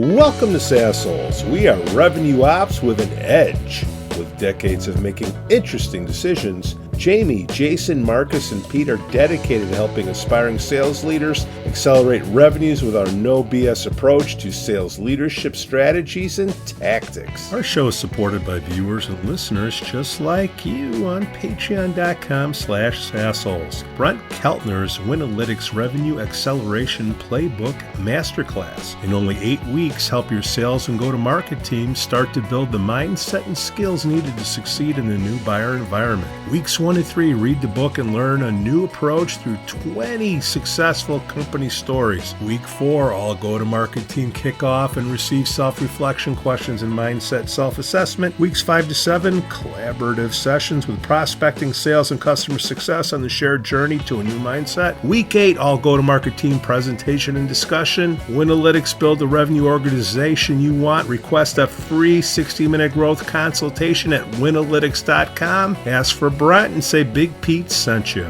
Welcome to SAASholes. We are revenue ops with an edge. With decades of making interesting decisions, Jamie, Jason, Marcus, and Pete are dedicated to helping aspiring sales leaders accelerate revenues with our no BS approach to sales leadership strategies and tactics. Our show is supported by viewers and listeners just like you on patreon.com/SAASholes. Brent Keltner's Winalytics Revenue Acceleration Playbook Masterclass. In only 8 weeks, help your sales and go-to-market teams start to build the mindset and skills needed to succeed in a new buyer environment. Weeks 1 to 3, read the book and learn a new approach through 20 successful company stories. Week 4, all go-to-market team kickoff and receive self-reflection questions and mindset self-assessment. Weeks 5 to 7, collaborative sessions with prospecting, sales, and customer success on the shared journey to a new mindset. Week 8, all go-to-market team presentation and discussion. Winalytics, build the revenue organization you want. Request a free 60-minute growth consultation at winalytics.com. Ask for Brent and say Big Pete sent you.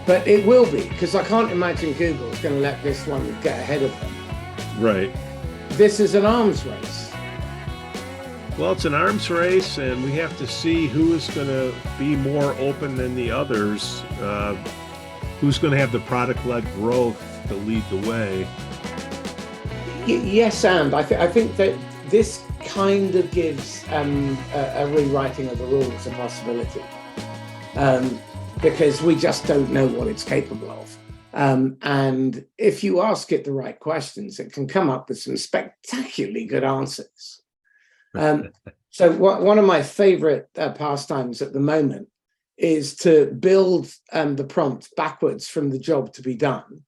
But it will be, because I can't imagine Google's going to let this one get ahead of them. Right. This is an arms race. Well, it's an arms race, and we have to see who is going to be more open than the others. Who's going to have the product-led growth to lead the way? Yes, and I think that this kind of gives a rewriting of the rules a possibility, because we just don't know what it's capable of. And if you ask it the right questions, it can come up with some spectacularly good answers. So one of my favorite pastimes at the moment is to build the prompt backwards from the job to be done.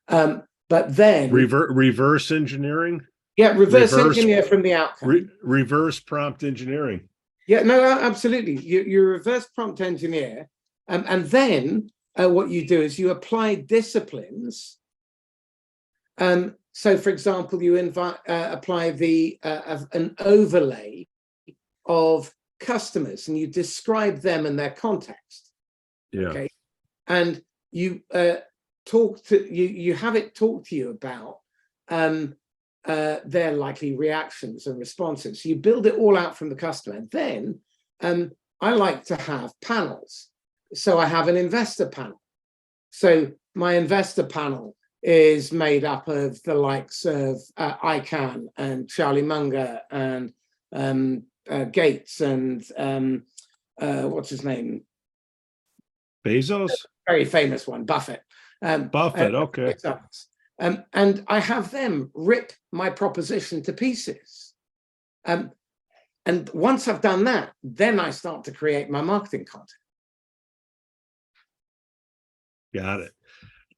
But then reverse engineering. Yeah, reverse engineer from the outcome. Reverse prompt engineering. Yeah, no, absolutely. You reverse prompt engineer, and then what you do is you apply disciplines. So, for example, you apply an overlay of customers, and you describe them and their context. Yeah. Okay, and you you have it talk to you about their likely reactions and responses. So you build it all out from the customer. Then I like to have panels. So I have an investor panel. So my investor panel is made up of the likes of ICANN and Charlie Munger and Gates and what's his name? Bezos? Very famous one, Buffett. Buffett, okay. And I have them rip my proposition to pieces. And once I've done that, then I start to create my marketing content. Got it.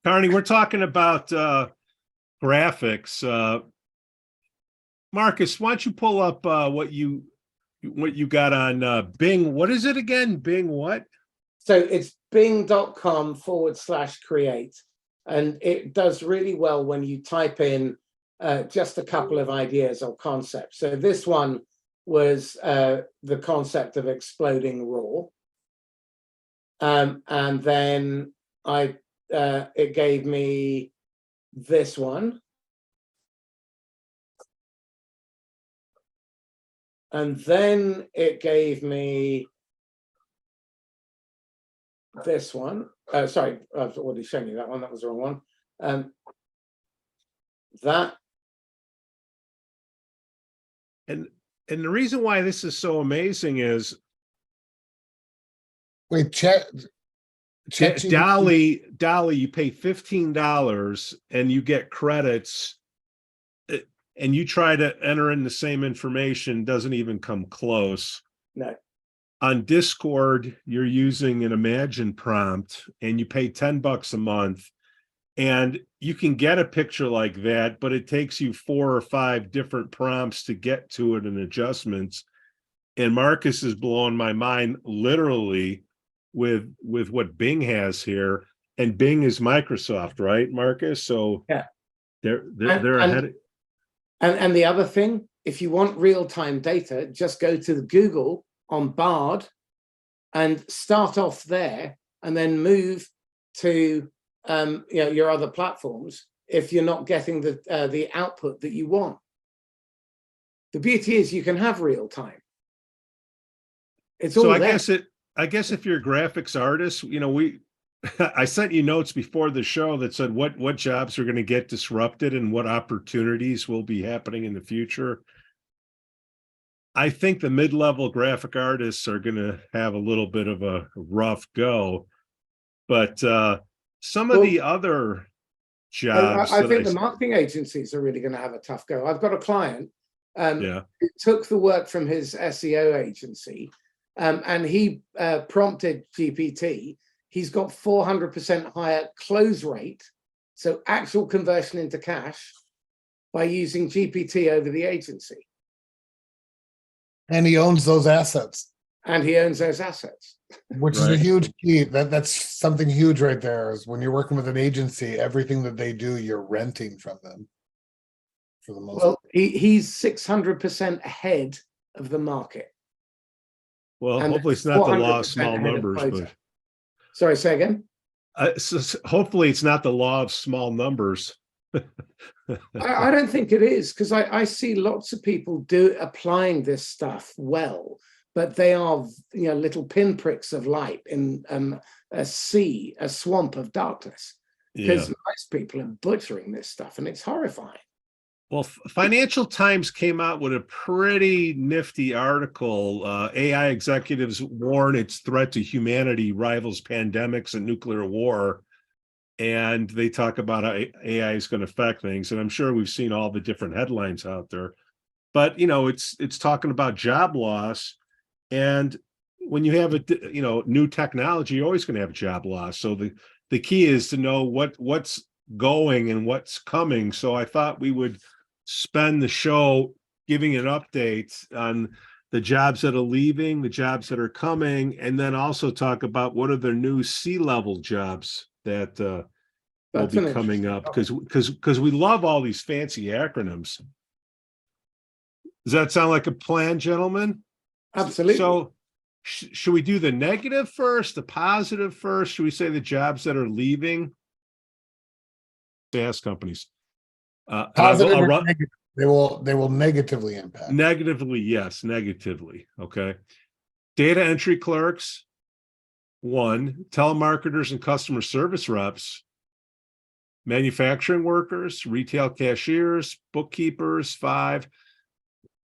Carney, we're talking about graphics. Marcus, why don't you pull up what you got on Bing? What is it again? Bing what? So it's bing.com/create. And it does really well when you type in just a couple of ideas or concepts. So this one was the concept of exploding raw. And then it gave me this one. And then it gave me this one. Sorry, I've already shown you that one. That was the wrong one. That. And the reason why this is so amazing is, wait, Dall-e, you pay $15 and you get credits, and you try to enter in the same information, doesn't even come close. No. On Discord, you're using an Imagine prompt and you pay $10 a month, and you can get a picture like that, but it takes you 4 or 5 different prompts to get to it and adjustments. And Marcus is blowing my mind literally with what Bing has here. And Bing is Microsoft, right, Marcus? So yeah, they're ahead. And the other thing, if you want real-time data, just go to Google on Bard and start off there, and then move to your other platforms, if you're not getting the output that you want. The beauty is you can have real time. It's all there. I guess if you're a graphics artist, I sent you notes before the show that said what jobs are going to get disrupted and what opportunities will be happening in the future. I think the mid-level graphic artists are going to have a little bit of a rough go, but some of the other jobs, I think the marketing agencies are really going to have a tough go. I've got a client who took the work from his SEO agency, and he prompted GPT. He's got 400% higher close rate, so actual conversion into cash, by using GPT over the agency. And he owns those assets. Which is a huge key. That's something huge right there, is when you're working with an agency, everything that they do, you're renting from them. For the most part. He's 600% ahead of the market. Well, hopefully it's not the law of small numbers. But sorry, say again? Hopefully it's not the law of small numbers. I don't think it is, because I see lots of people applying this stuff well, but they are little pinpricks of light in a swamp of darkness, because most people are butchering this stuff, and it's horrifying. Well, Financial Times came out with a pretty nifty article. AI executives warn its threat to humanity rivals pandemics and nuclear war. And they talk about how AI is going to affect things. And I'm sure we've seen all the different headlines out there. But, it's talking about job loss. And when you have new technology, you're always going to have job loss. So the key is to know what's going and what's coming. So I thought we would spend the show giving an update on the jobs that are leaving, the jobs that are coming, and then also talk about what are the new C-level jobs that will be coming up, because we love all these fancy acronyms. Does that sound like a plan, gentlemen? Absolutely. So should we do the negative first, the positive first? Should we say the jobs that are leaving? SaaS companies. Positive or negative? They will negatively impact. Negatively, yes, negatively. Okay. Data entry clerks, 1. Telemarketers and customer service reps. Manufacturing workers, retail cashiers, bookkeepers, 5.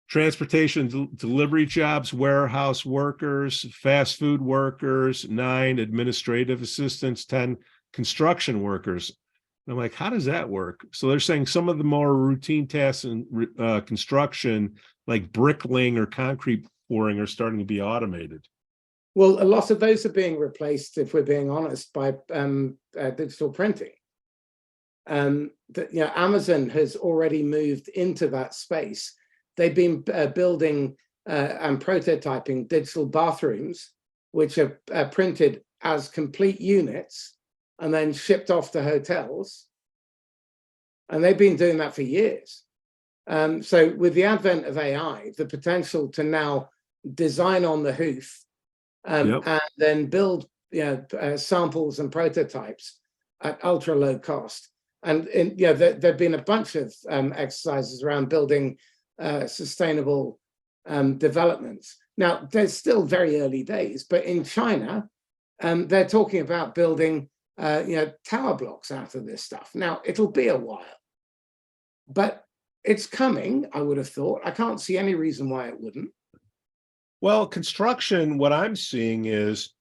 Transportation delivery jobs, warehouse workers, fast food workers, 9. Administrative assistants, 10. Construction workers. I'm like, how does that work? So they're saying some of the more routine tasks in construction, like bricklaying or concrete pouring, are starting to be automated. Well, a lot of those are being replaced, if we're being honest, by digital printing. Amazon has already moved into that space. They've been building and prototyping digital bathrooms, which are printed as complete units and then shipped off to hotels. And they've been doing that for years. So with the advent of AI, the potential to now design on the hoof and then build samples and prototypes at ultra low cost. And there've been a bunch of exercises around building sustainable developments. Now, there's still very early days, but in China, they're talking about building tower blocks out of this stuff. Now, it'll be a while, but it's coming, I would have thought. I can't see any reason why it wouldn't. Well, construction, what I'm seeing is,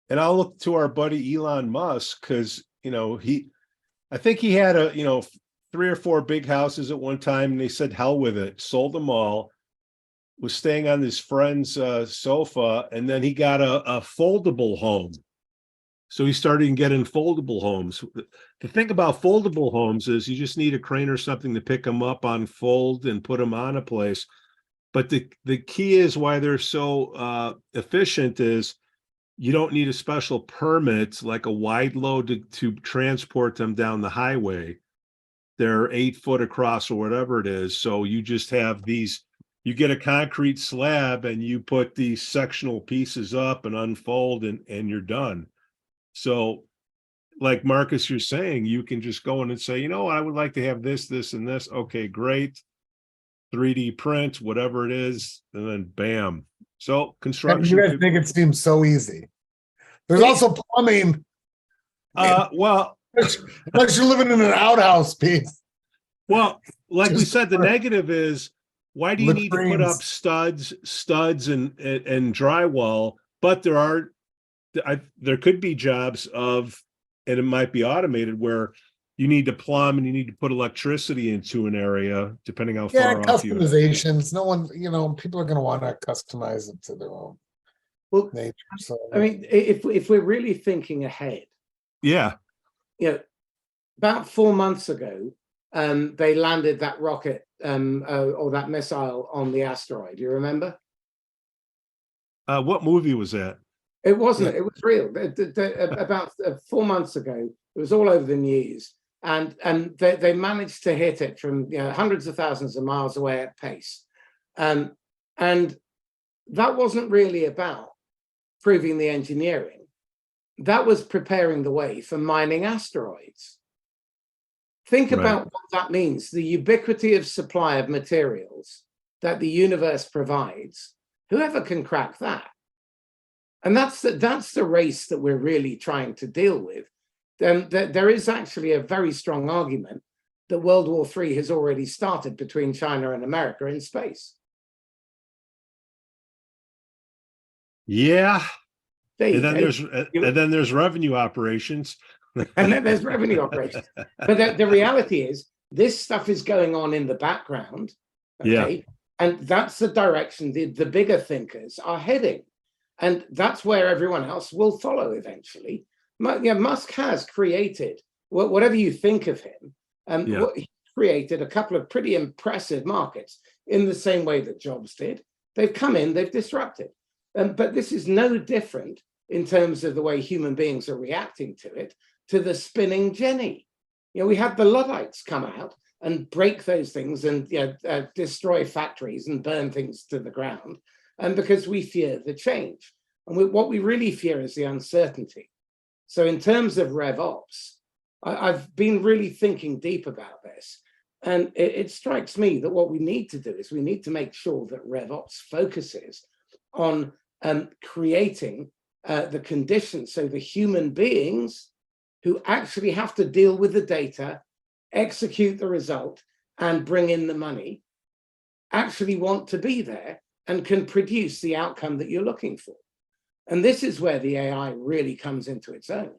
and I'll look to our buddy Elon Musk, because, I think he had 3 or 4 big houses at one time, and they said, hell with it, sold them all, was staying on his friend's sofa, and then he got a foldable home. So he started getting foldable homes. The thing about foldable homes is you just need a crane or something to pick them up, unfold, and put them on a place. But the key is why they're so efficient is you don't need a special permit like a wide load to transport them down the highway. They're 8 foot across or whatever it is. So you just have these, you get a concrete slab and you put these sectional pieces up and unfold and you're done. So like Marcus, you're saying, you can just go in and say, I would like to have this, this, and this. Okay, great. 3D print, whatever it is, and then bam. So construction. You guys make it seem so easy. There's also plumbing. Well, unless you're living in an outhouse, Pete. Well, like we Just said, the negative is, why do you need to put up latrines. studs and drywall? But there could be jobs and it might be automated, where you need to plumb and you need to put electricity into an area, depending how far off you are. Customizations. No one, people are going to want to customize it to their own nature. So I mean, if we're really thinking ahead, about 4 months ago, they landed that rocket or that missile on the asteroid. You remember? What movie was that? It wasn't. It was real. About 4 months ago, it was all over the news, and they managed to hit it from hundreds of thousands of miles away at pace, and that wasn't really about proving the engineering. That was preparing the way for mining asteroids. Think about what that means, the ubiquity of supply of materials that the universe provides. Whoever can crack that? And that's the race that we're really trying to deal with. There is actually a very strong argument that World War III has already started between China and America in space. Yeah. And then there's revenue operations. And then there's revenue operations. But the reality is, this stuff is going on in the background. Okay. Yeah. And that's the direction the bigger thinkers are heading. And that's where everyone else will follow eventually. Musk has created, whatever you think of him, he created a couple of pretty impressive markets in the same way that Jobs did. They've come in, they've disrupted. But this is no different in terms of the way human beings are reacting to it, to the spinning Jenny. We had the Luddites come out and break those things and destroy factories and burn things to the ground, and because we fear the change. And what we really fear is the uncertainty. So in terms of RevOps, I've been really thinking deep about this. And it strikes me that what we need to do is we need to make sure that RevOps focuses on creating the conditions so the human beings who actually have to deal with the data, execute the result, and bring in the money, actually want to be there and can produce the outcome that you're looking for. And this is where the AI really comes into its own.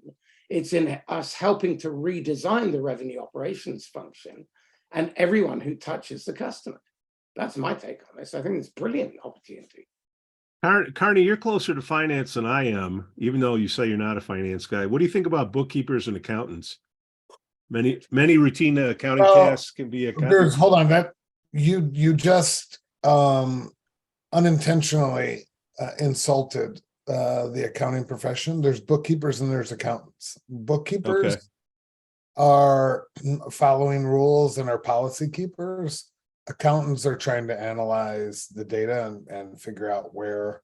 It's in us helping to redesign the revenue operations function and everyone who touches the customer. That's my take on this. I think it's a brilliant opportunity. Carney, you're closer to finance than I am, even though you say you're not a finance guy. What do you think about bookkeepers and accountants? Many routine accounting tasks can be accountants. Hold on, that you just unintentionally insulted the accounting profession. There's bookkeepers and there's accountants. Bookkeepers are following rules and are policy keepers. Accountants are trying to analyze the data and figure out where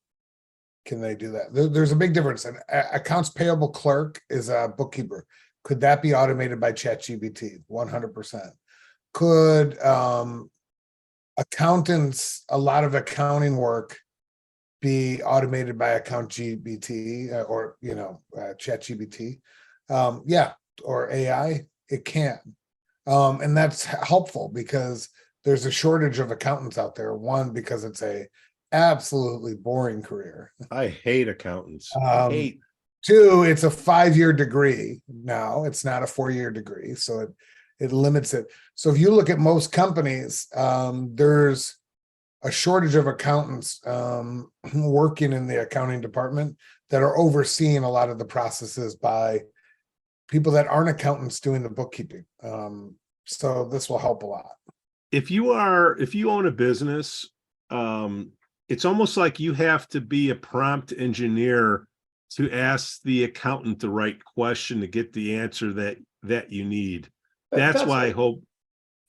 can they do that. There's a big difference. An accounts payable clerk is a bookkeeper. Could that be automated by ChatGPT? 100%. Could accountants, a lot of accounting work, be automated by AccountGPT or ChatGPT? Or AI? It can. And that's helpful because there's a shortage of accountants out there. One, because it's a absolutely boring career. I hate accountants. Two, it's a 5-year degree now. It's not a 4-year degree, so it limits it. So if you look at most companies, there's a shortage of accountants working in the accounting department that are overseeing a lot of the processes by people that aren't accountants doing the bookkeeping. So this will help a lot. If you own a business, it's almost like you have to be a prompt engineer to ask the accountant the right question to get the answer that you need. That's why I hope.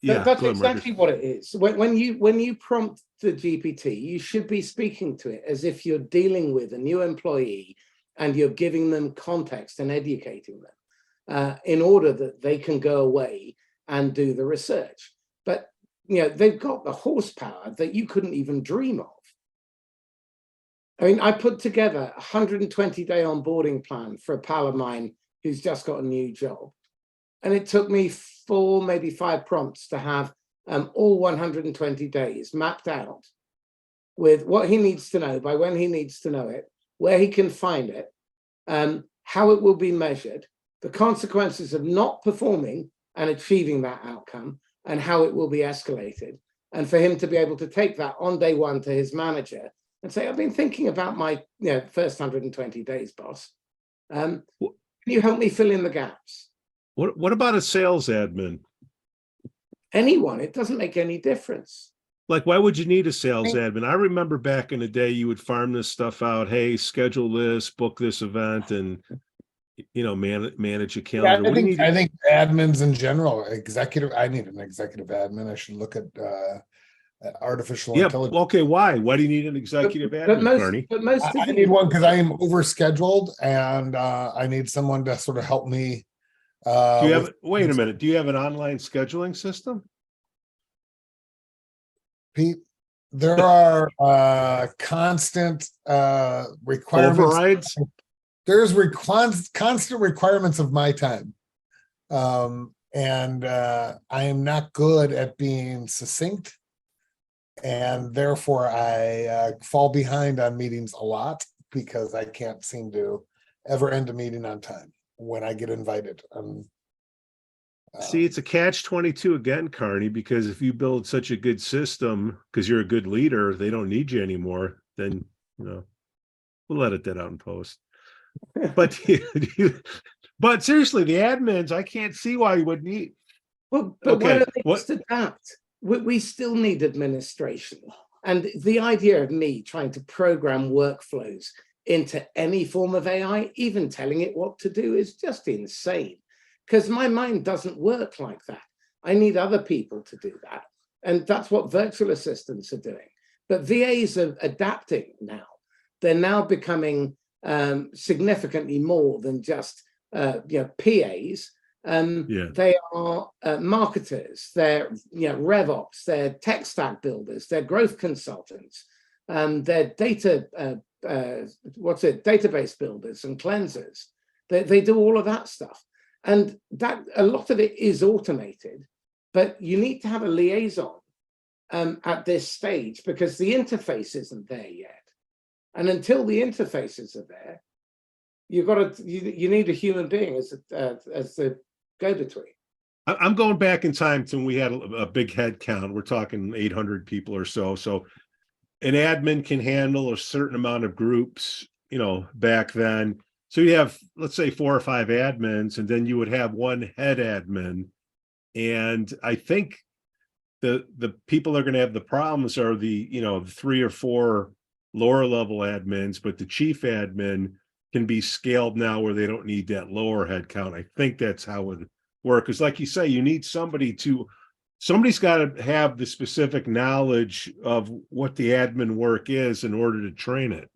Yeah, that's exactly what it is. When you prompt the GPT, you should be speaking to it as if you're dealing with a new employee and you're giving them context and educating them. in order that they can go away and do the research. But they've got the horsepower that you couldn't even dream of. I mean, I put together a 120-day onboarding plan for a pal of mine who's just got a new job. And it took me 4, maybe 5 prompts to have all 120 days mapped out with what he needs to know, by when he needs to know it, where he can find it, how it will be measured, the consequences of not performing and achieving that outcome, and how it will be escalated. And for him to be able to take that on day 1 to his manager and say, I've been thinking about my first 120 days, boss. Can you help me fill in the gaps? What about a sales admin? Anyone, it doesn't make any difference. Like, why would you need a sales admin? I remember back in the day, you would farm this stuff out. Hey, schedule this, book this event, and manage a calendar. I think admins in general, I need an executive admin. I should look at artificial intelligence. Okay, why? Why do you need an executive admin, Carney? I need one because I am overscheduled, and I need someone to sort of help me. Wait a minute. Do you have an online scheduling system? Pete, there are constant requirements. Overrides? There's constant requirements of my time. And I am not good at being succinct. And therefore, I fall behind on meetings a lot because I can't seem to ever end a meeting on time when I get invited. See, it's a catch-22 again, Carney, because if you build such a good system, because you're a good leader, they don't need you anymore, then, we'll edit that out in post. But but seriously, the admins, I can't see why you would need. Well, but why don't they just adapt? We still need administration. And the idea of me trying to program workflows into any form of AI, even telling it what to do, is just insane. Because my mind doesn't work like that. I need other people to do that. And that's what virtual assistants are doing. But VAs are adapting now. They're now becoming significantly more than just PAs. They are marketers, they're RevOps, they're tech stack builders, they're growth consultants, they're database builders and cleansers. They do all of that stuff. And that a lot of it is automated, but you need to have a liaison at this stage because the interface isn't there yet. And until the interfaces are there, you need a human being as the go-between. I'm going back in time to when we had a big head count. We're talking 800 people or so. So an admin can handle a certain amount of groups, back then. So you have, let's say, 4 or 5 admins, and then you would have one head admin. And I think the people that are going to have the problems are the 3 or 4 lower level admins, but the chief admin can be scaled now where they don't need that lower head count. I think that's how it works. Because like you say, you need somebody's got to have the specific knowledge of what the admin work is in order to train it.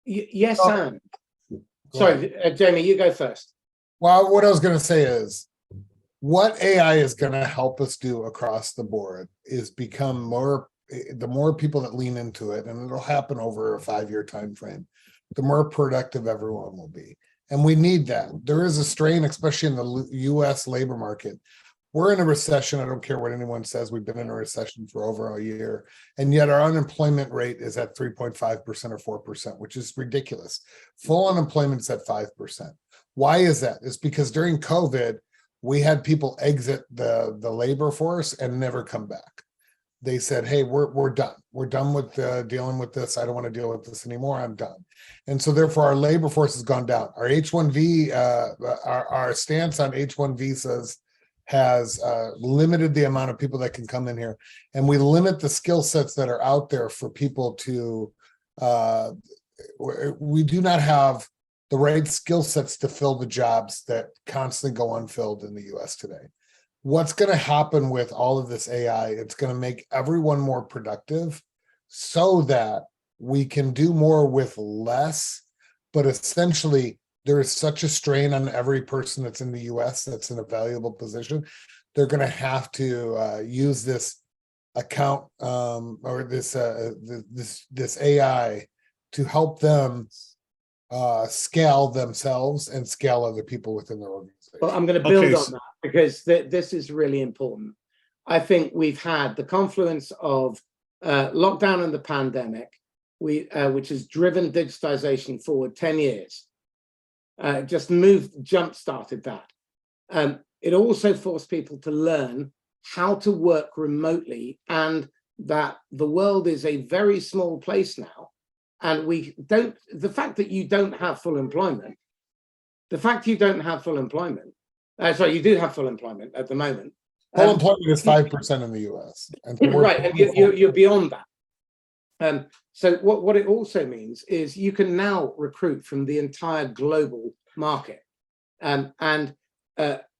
Yes, Sam. Sorry, Jamie, you go first. Well, what I was going to say is what AI is going to help us do across the board is become the more people that lean into it, and it'll happen over a 5-year time frame, the more productive everyone will be. And we need that. There is a strain, especially in the US labor market. We're in a recession. I don't care what anyone says. We've been in a recession for over a year. And yet our unemployment rate is at 3.5% or 4%, which is ridiculous. Full unemployment's at 5%. Why is that? It's because during COVID, we had people exit the labor force and never come back. They said, hey, we're done. We're done with dealing with this. I don't want to deal with this anymore. I'm done. And so therefore our labor force has gone down. Our H-1B, our stance on H-1 visas has limited the amount of people that can come in here. And we limit the skill sets that are out there for people to, we do not have the right skill sets to fill the jobs that constantly go unfilled in the US today. What's going to happen with all of this AI, it's going to make everyone more productive so that we can do more with less, but essentially there is such a strain on every person that's in the US that's in a valuable position. They're going to have to use this account or this AI to help them scale themselves and scale other people within their organization. Well, I'm going to build on that because this is really important. I think we've had the confluence of lockdown and the pandemic, which has driven digitization forward 10 years. Just jump-started that. It also forced people to learn how to work remotely, and that the world is a very small place now. And the fact that you don't have full employment, sorry, you do have full employment at the moment. Full employment is 5% in the US. And so right, and you're beyond that. So what it also means is you can now recruit from the entire global market. And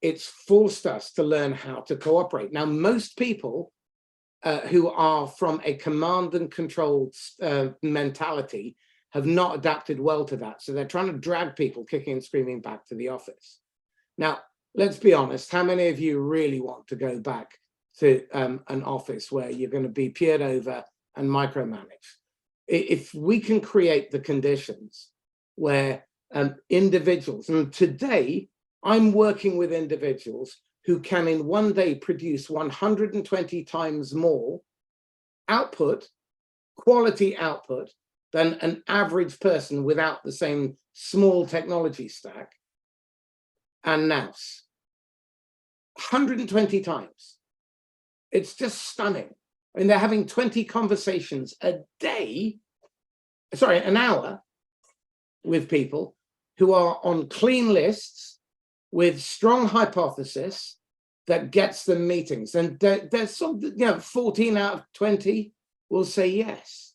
it's forced us to learn how to cooperate. Now, most people who are from a command and control mentality have not adapted well to that. So they're trying to drag people kicking and screaming back to the office. Now, let's be honest, how many of you really want to go back to an office where you're going to be peered over and micromanaged? If we can create the conditions where individuals, and today I'm working with individuals who can in one day produce 120 times more output, quality output, than an average person without the same small technology stack and nous. 120 times. It's just stunning. I mean, they're having 20 conversations an hour with people who are on clean lists with strong hypothesis that gets them meetings. And there's some, 14 out of 20 will say yes.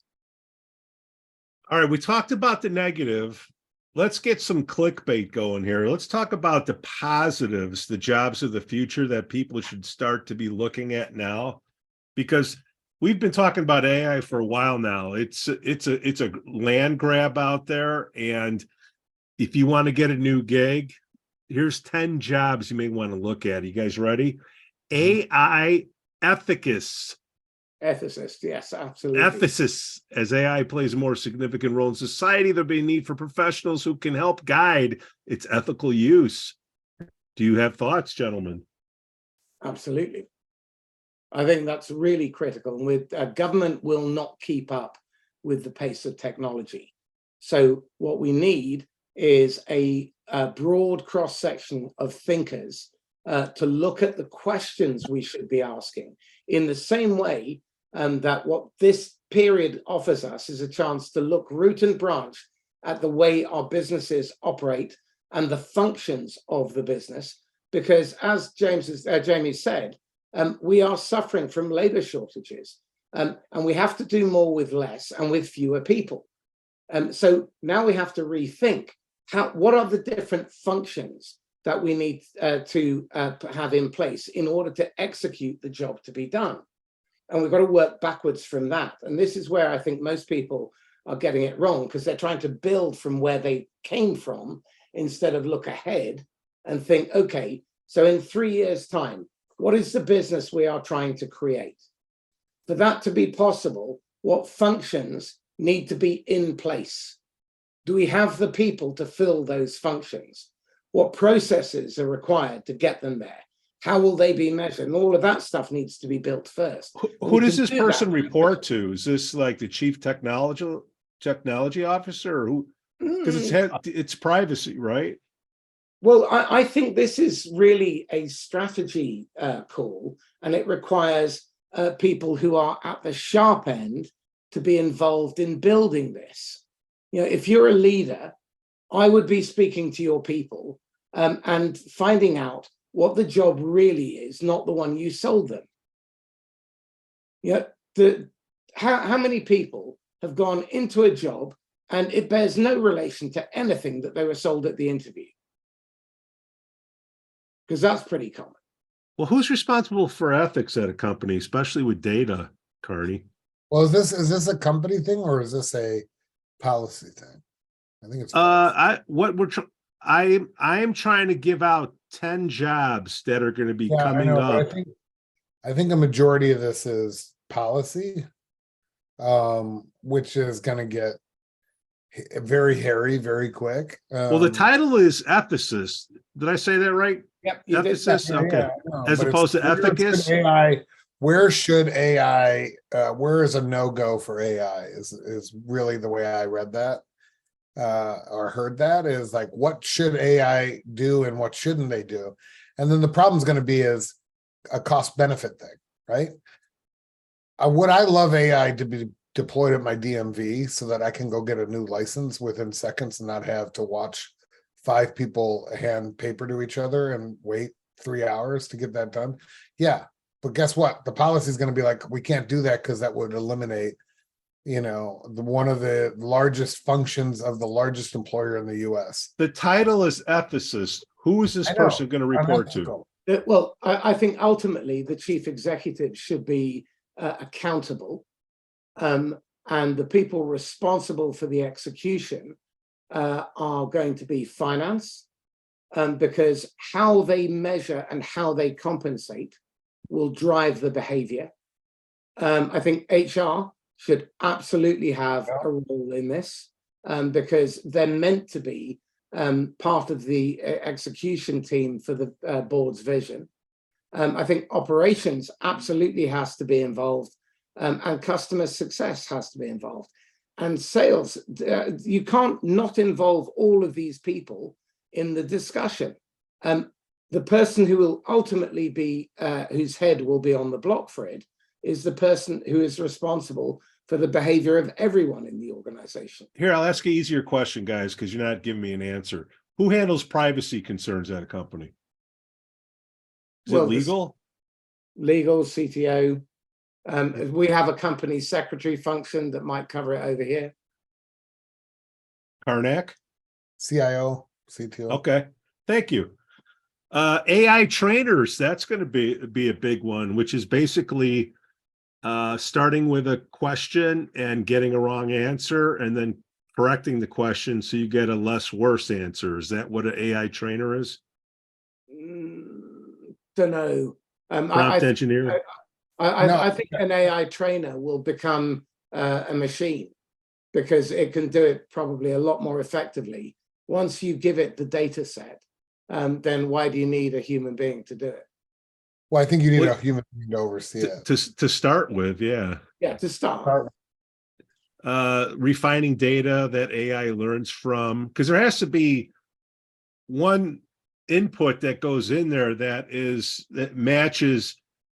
All right, we talked about the negative. Let's get some clickbait going here. Let's talk about the positives, the jobs of the future that people should start to be looking at now, because we've been talking about AI for a while now. It's a land grab out there, and if you want to get a new gig, here's 10 jobs you may want to look at. You guys ready? AI ethicists. Ethicist, yes, absolutely. Ethicists, as AI plays a more significant role in society, there'll be a need for professionals who can help guide its ethical use. Do you have thoughts, gentlemen? Absolutely. I think that's really critical. And with government will not keep up with the pace of technology. So what we need is a broad cross-section of thinkers to look at the questions we should be asking in the same way that what this period offers us is a chance to look root and branch at the way our businesses operate and the functions of the business. Because as Jamie said, we are suffering from labor shortages, and we have to do more with less and with fewer people. So now we have to rethink what are the different functions that we need to have in place in order to execute the job to be done. And we've got to work backwards from that. And this is where I think most people are getting it wrong, because they're trying to build from where they came from instead of look ahead and think, okay, so in 3 years' time, what is the business we are trying to create? For that to be possible, what functions need to be in place? Do we have the people to fill those functions? What processes are required to get them there? How will they be measured? And all of that stuff needs to be built first. Who does this person report to? Is this like the chief technology officer, or who? Because it's privacy, right? Well, I think this is really a strategy call, and it requires people who are at the sharp end to be involved in building this. If you're a leader, I would be speaking to your people and finding out what the job really is, not the one you sold them. How many people have gone into a job and it bears no relation to anything that they were sold at the interview? Because that's pretty common. Well, who's responsible for ethics at a company, especially with data, Carney? Well, is this a company thing or is this a policy thing? I think it's policy. I'm trying to give out 10 jobs that are going to be coming I know, up. but I think a majority of this is policy, which is going to get very hairy very quick. Well, the title is ethicist. Did I say that right? Yep, you did. Ethicist. Okay. No, As opposed to ethicist. Where should AI? Where is a no-go for AI? Is really the way I read that or heard that, is like, what should AI do and what shouldn't they do? And then the problem is going to be is a cost benefit thing, right? Would I love AI to be deployed at my DMV so that I can go get a new license within seconds and not have to watch 5 people hand paper to each other and wait 3 hours to get that done? Yeah. But guess what? The policy is going to be like, we can't do that because that would eliminate, one of the largest functions of the largest employer in the US. The title is ethicist. Who is this person going to report to? Well, I think ultimately the chief executive should be accountable, and the people responsible for the execution are going to be finance, because how they measure and how they compensate will drive the behavior. I think HR should absolutely have a role in this, because they're meant to be part of the execution team for the board's vision. I think operations absolutely has to be involved, and customer success has to be involved. And sales, you can't not involve all of these people in the discussion. The person who will ultimately be, whose head will be on the block for it, is the person who is responsible for the behavior of everyone in the organization. Here, I'll ask an easier question, guys, because you're not giving me an answer. Who handles privacy concerns at a company? Is it legal? Legal, CTO. We have a company secretary function that might cover it over here. Carney? CIO, CTO. Okay, thank you. AI trainers, that's going to be a big one, which is basically starting with a question and getting a wrong answer and then correcting the question so you get a less worse answer. Is that what an AI trainer is? Don't know. Prompt engineer? I think an AI trainer will become a machine, because it can do it probably a lot more effectively. Once you give it the data set, then why do you need a human being to do it? Well, I think you need a human being to oversee it. To start with, yeah. Yeah, to start. Refining data that AI learns from, because there has to be one input that goes in there that matches.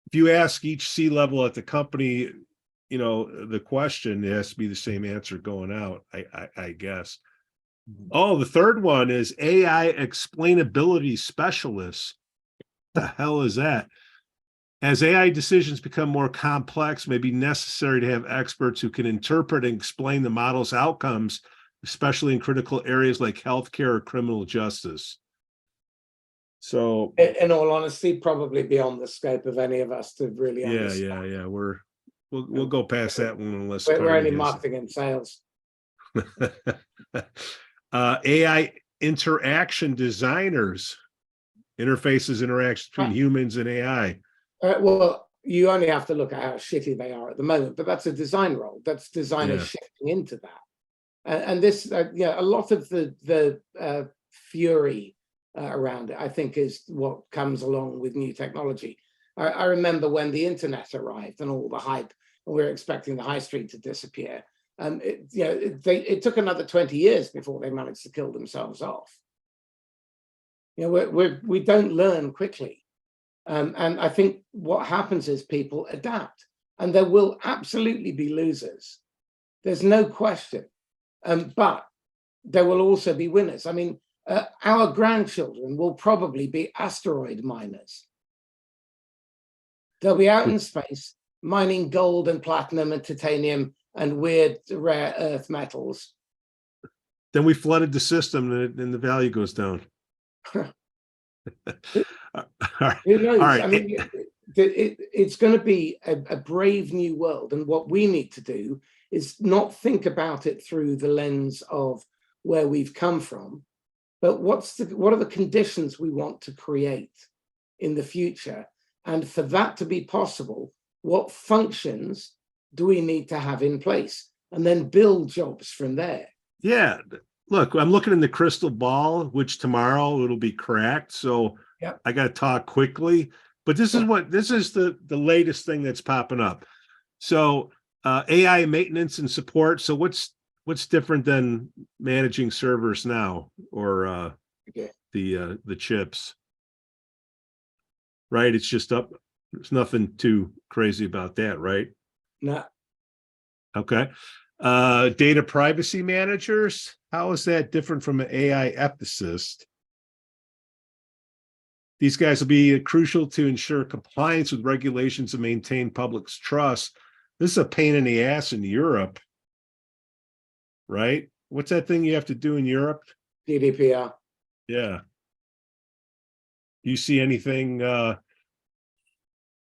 If you ask each C-level at the company, the question, it has to be the same answer going out, I guess. Oh, the third one is AI Explainability Specialist. What the hell is that? As AI decisions become more complex, it may be necessary to have experts who can interpret and explain the model's outcomes, especially in critical areas like healthcare or criminal justice. So, in all honesty, probably beyond the scope of any of us to really understand. Yeah. We'll go past that one unless we're only marketing and sales. AI interaction designers, interfaces, interactions between humans and AI. Well, you only have to look at how shitty they are at the moment, but that's a design role. That's designers shifting into that. And this, a lot of the fury around it, I think, is what comes along with new technology. I remember when the internet arrived and all the hype, and we were expecting the high street to disappear. It took another 20 years before they managed to kill themselves off. We don't learn quickly. And I think what happens is people adapt, and there will absolutely be losers. There's no question. But there will also be winners. I mean, our grandchildren will probably be asteroid miners. They'll be out in space mining gold and platinum and titanium and weird rare earth metals. Then we flooded the system and the value goes down. Who knows? All right. I mean, it's going to be a brave new world. And what we need to do is not think about it through the lens of where we've come from, but what are the conditions we want to create in the future? And for that to be possible, what functions do we need to have in place? And then build jobs from there. Yeah. Look, I'm looking in the crystal ball, which tomorrow it'll be cracked. So Yep. I got to talk quickly. But this is the latest thing that's popping up. So AI maintenance and support. So what's different than managing servers now, or the chips? Right? It's just up. There's nothing too crazy about that, right? No. Okay. Data privacy managers. How is that different from an AI ethicist? These guys will be crucial to ensure compliance with regulations and maintain public's trust. This is a pain in the ass in Europe, right? What's that thing you have to do in Europe? GDPR. Yeah. Do you see anything?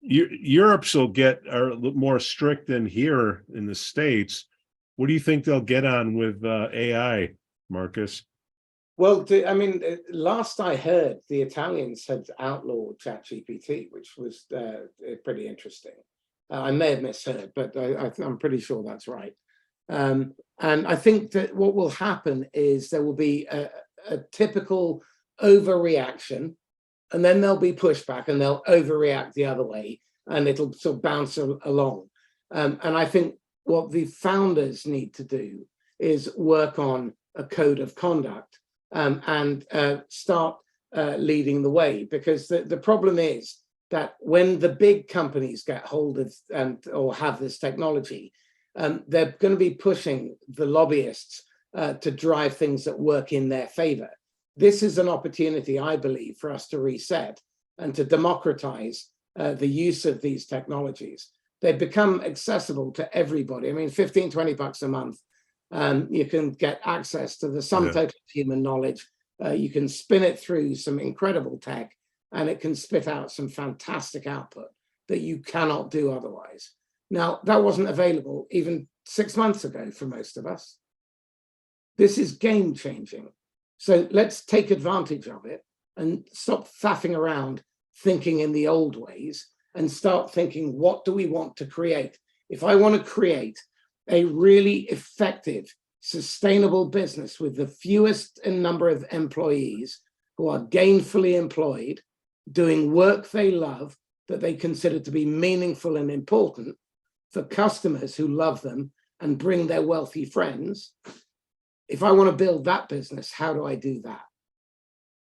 Europe's will are a little more strict than here in the States. What do you think they'll get on with AI, Marcus? Well, I mean, last I heard, the Italians had outlawed ChatGPT, which was pretty interesting. I may have misheard, but I'm pretty sure that's right. And I think that what will happen is there will be a typical overreaction, and then there'll be pushback, and they'll overreact the other way, and it'll sort of bounce along. And I think what the founders need to do is work on a code of conduct and start leading the way, because the problem is that when the big companies get hold of or have this technology, they're going to be pushing the lobbyists to drive things that work in their favor. This is an opportunity, I believe, for us to reset and to democratize the use of these technologies. They've become accessible to everybody. I mean, 15, 20 bucks a month. You can get access to the sum total of human knowledge. You can spin it through some incredible tech, and it can spit out some fantastic output that you cannot do otherwise. Now, that wasn't available even 6 months ago for most of us. This is game changing. So let's take advantage of it and stop faffing around thinking in the old ways and start thinking, what do we want to create? If I want to create a really effective, sustainable business with the fewest number of employees who are gainfully employed, doing work they love, that they consider to be meaningful and important for customers who love them and bring their wealthy friends. If I want to build that business, how do I do that?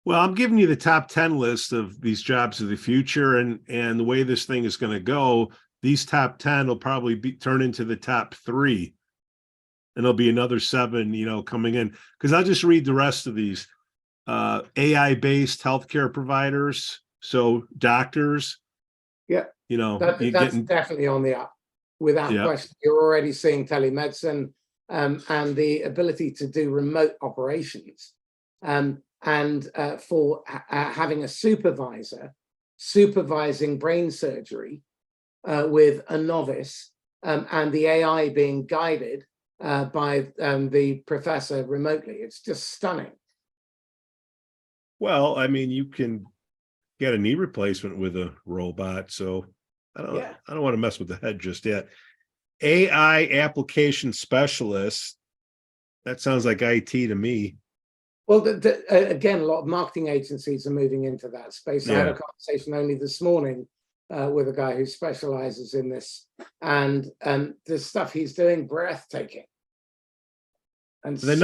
Well, I'm giving you the top 10 list of these jobs of the future, and the way this thing is going to go, these top 10 will probably turn into the top 3, and there'll be another 7, coming in. Because I'll just read the rest of these. AI-based healthcare providers, so doctors. Yeah, that's definitely on the up, without question. You're already seeing telemedicine and the ability to do remote operations. And for having a supervisor supervising brain surgery with a novice, and the AI being guided by the professor remotely. It's just stunning. Well, I mean, you can get a knee replacement with a robot, so I don't want to mess with the head just yet. AI application specialist. That sounds like IT to me. Well, again, a lot of marketing agencies are moving into that space. I had a conversation only this morning with a guy who specializes in this, and the stuff he's doing, breathtaking. And then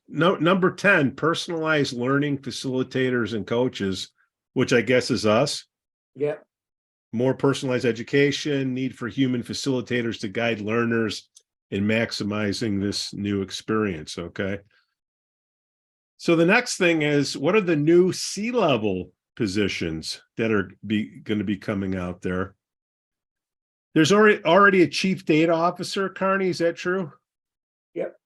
number 10, personalized learning facilitators and coaches, which I guess is us. Yeah. More personalized education, need for human facilitators to guide learners in maximizing this new experience. Okay. So the next thing is, what are the new C-level positions that are going to be coming out there? There's already a chief data officer, Carney. Is that true? Yep.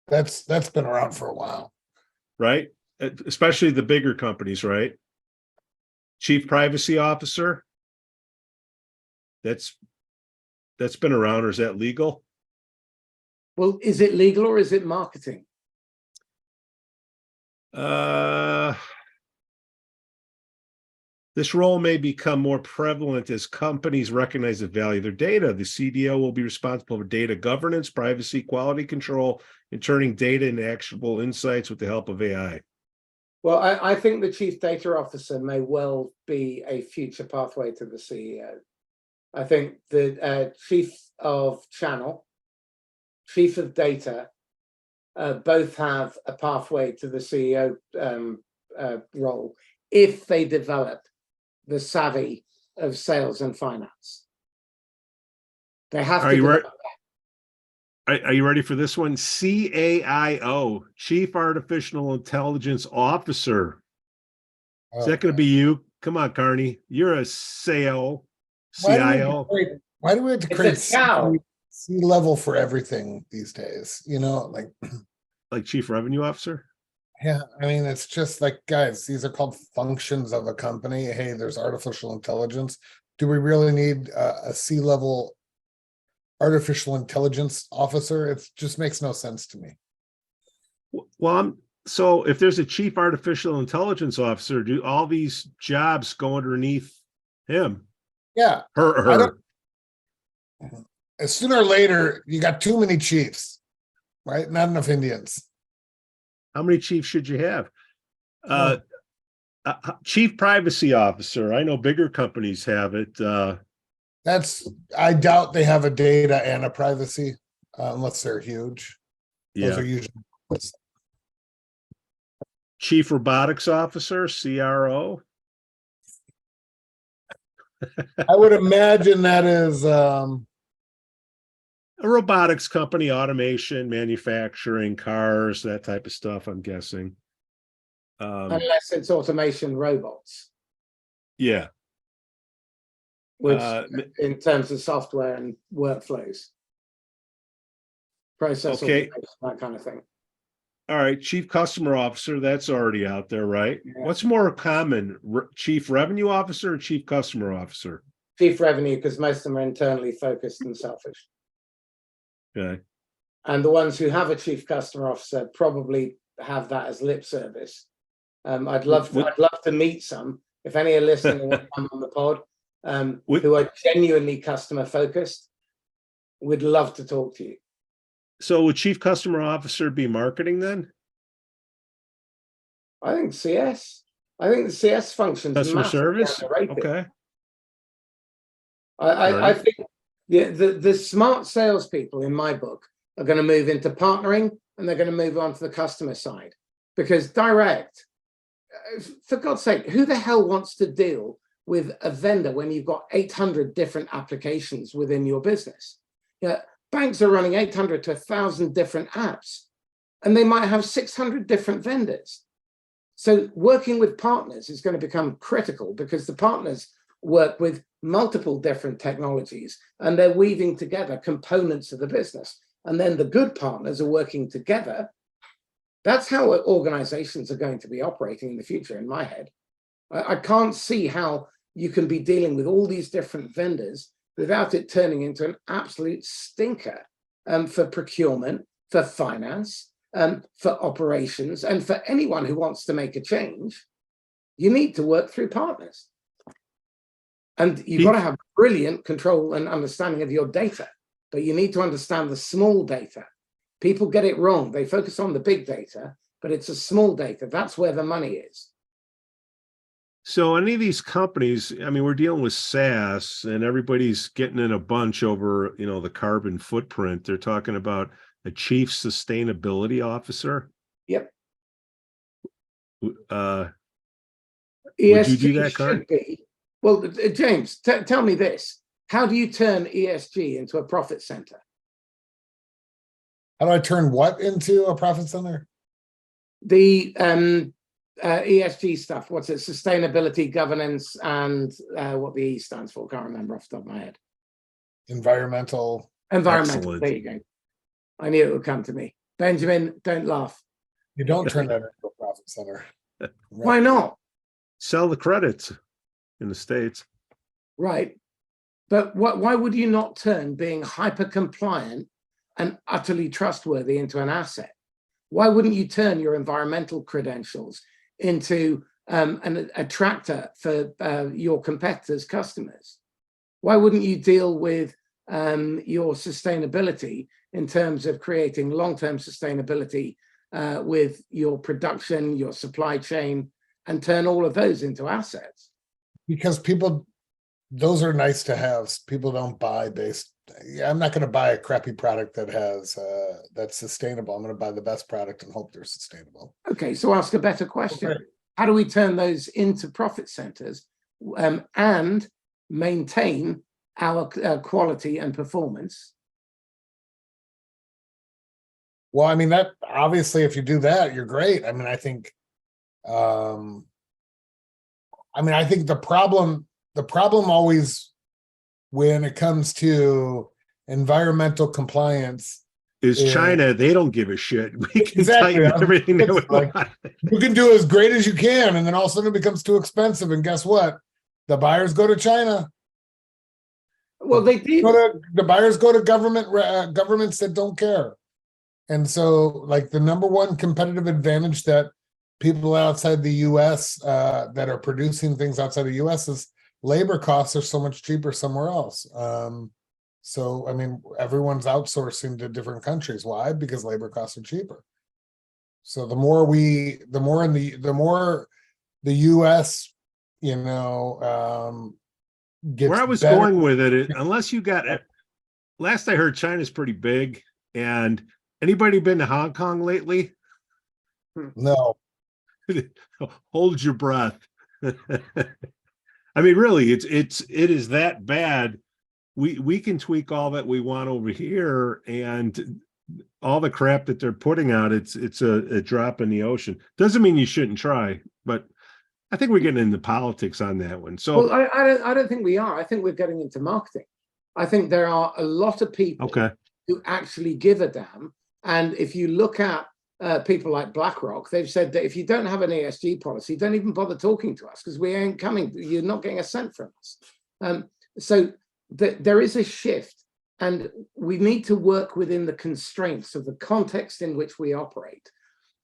That's been around for a while. Right? Especially the bigger companies, right? Chief privacy officer. That's been around, or is that legal? Well, is it legal or is it marketing? This role may become more prevalent as companies recognize the value of their data. The CDO will be responsible for data governance, privacy, quality control, and turning data into actionable insights with the help of AI. Well, I think the chief data officer may well be a future pathway to the CEO. I think the chief of channel, chief of data, both have a pathway to the CEO role if they develop the savvy of sales and finance. They have to develop that. Are you ready for this one? CAIO, Chief Artificial Intelligence Officer. Is that going to be you? Come on, Carney. You're a CIO. Why do we have to create C-level for everything these days? You know, like Chief Revenue Officer? Yeah, I mean, it's just like, guys, these are called functions of a company. Hey, there's artificial intelligence. Do we really need a C-level artificial intelligence officer? It just makes no sense to me. Well, so if there's a chief artificial intelligence officer, do all these jobs go underneath him? Yeah. Her. Sooner or later, you got too many chiefs, right? Not enough Indians. How many chiefs should you have? Chief privacy officer. I know bigger companies have it. I doubt they have a data and a privacy, unless they're huge. Those are usually. Chief robotics officer, CRO. I would imagine that is a robotics company, automation, manufacturing, cars, that type of stuff, I'm guessing. Unless it's automation robots. Yeah. Which, in terms of software and workflows, process automation, that kind of thing. All right, chief customer officer, that's already out there, right? Yeah. What's more common, chief revenue officer or chief customer officer? Chief revenue, because most of them are internally focused and selfish. Okay. And the ones who have a chief customer officer probably have that as lip service. I'd love to meet some. If any are listening and want to come on the pod, who are genuinely customer focused, we'd love to talk to you. So would chief customer officer be marketing then? I think CS. I think the CS functions customer service. Okay. I think the smart salespeople in my book are going to move into partnering, and they're going to move on to the customer side, because direct, for God's sake, who the hell wants to deal with a vendor when you've got 800 different applications within your business? Yeah. Banks are running 800 to 1,000 different apps, and they might have 600 different vendors. So working with partners is going to become critical, because the partners work with multiple different technologies and they're weaving together components of the business. And then the good partners are working together. That's how organizations are going to be operating in the future, in my head. I can't see how you can be dealing with all these different vendors without it turning into an absolute stinker for procurement, for finance, for operations, and for anyone who wants to make a change. You need to work through partners. And you've got to have brilliant control and understanding of your data, but you need to understand the small data. People get it wrong. They focus on the big data, but it's a small data. That's where the money is. So any of these companies, I mean, we're dealing with SaaS and everybody's getting in a bunch over, the carbon footprint. They're talking about a chief sustainability officer. Yep. Would you do that, Carney? Well, James, tell me this. How do you turn ESG into a profit center? How do I turn what into a profit center? The ESG stuff. What's it? Sustainability, governance, and what the E stands for. Can't remember off the top of my head. Environmental. Excellent. There you go. I knew it would come to me. Benjamin, don't laugh. You don't turn that into a profit center. Right. Why not? Sell the credits in the States. Right. But why would you not turn being hyper compliant and utterly trustworthy into an asset? Why wouldn't you turn your environmental credentials into an attractor for your competitors' customers? Why wouldn't you deal with your sustainability in terms of creating long-term sustainability with your production, your supply chain, and turn all of those into assets? Because those are nice to have. People don't buy based. I'm not going to buy a crappy product that has that's sustainable. I'm going to buy the best product and hope they're sustainable. Okay, so ask a better question. Okay. How do we turn those into profit centers and maintain our quality and performance? Well, I mean, that obviously, if you do that, you're great. I mean, I think the problem always when it comes to environmental compliance is China. They don't give a shit. We can tighten everything that we want. You can do as great as you can, and then all of a sudden it becomes too expensive. And guess what? The buyers go to China. Well, they do. The buyers go to governments that don't care. And so, like, the number one competitive advantage that people outside the U.S. That are producing things outside the U.S. is labor costs are so much cheaper somewhere else. So, I mean, everyone's outsourcing to different countries. Why? Because labor costs are cheaper. So the more the U.S. Gets where I was better. going with it, unless you got it. Last I heard, China's pretty big. And anybody been to Hong Kong lately? No. Hold your breath. I mean, really, it is that bad. We can tweak all that we want over here, and all the crap that they're putting out, it's a drop in the ocean. Doesn't mean you shouldn't try, but I think we're getting into politics on that one. So, well, I don't think we are. I think we're getting into marketing. I think there are a lot of people who actually give a damn. And if you look at people like BlackRock, they've said that if you don't have an ESG policy, don't even bother talking to us because we ain't coming. You're not getting a cent from us. So there is a shift, and we need to work within the constraints of the context in which we operate